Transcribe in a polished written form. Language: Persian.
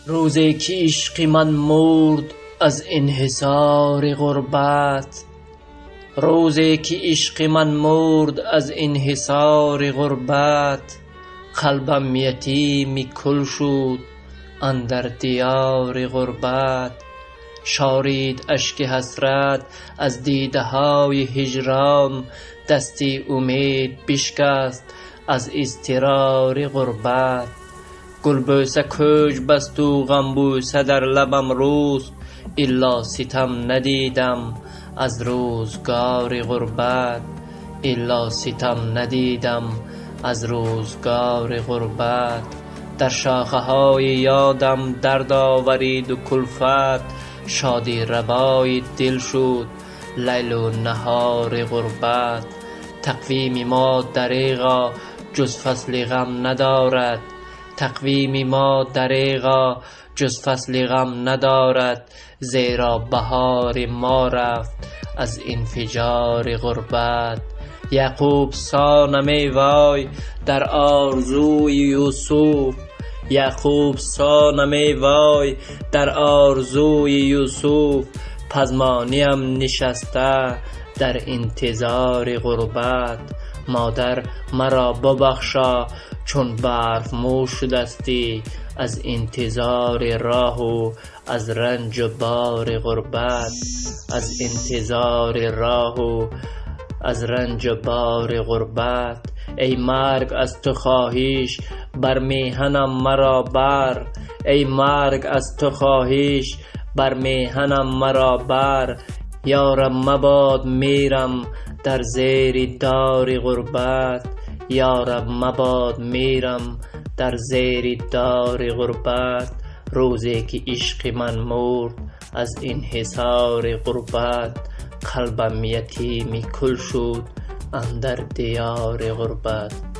روزی که عشق من مرد از انحصار غربت، روزی که عشق من مرد از انحصار غربت، قلبم یتیم کل شد اندر دیار غربت. شارید اشک حسرت از دیده های هجران، دستی امید بشکست از اضطرار غربت. گلبوسه کوچ بست و غمبوسه در لبم روز، الا ستم ندیدم از روزگار غربت، الا ستم ندیدم از روزگار غربت. در شاخه های یادم درد آورید و کلفت، شادی روای دل شد لیل و نهار غربت. تقویم ما دریغا جز فصل غم ندارد، تقویم ما دریغا جز فصل غم ندارد، زیرا بهار ما رفت از انفجار غربت. یعقوب صانم وای در آرزوی یوسف، یعقوب صانم وای در آرزوی یوسف، پزمانیم نشسته در انتظار غربت. مادر مرا ببخشا چون برف مو شدستی از انتظار راه و از رنج و بار غربت، از انتظار راه و از رنج و بار غربت. ای مرگ از تو خواهش بر میهنم مرا بر، ای مرگ از تو خواهش بر میهنم مرا بر. یارب مباد میرم در زیر دار غربت، یارب مباد میرم در زیر دار غربت. روزی که عشق من مرد از انحصار غربت، قلبم یتیم کل شد اندر دیار غربت.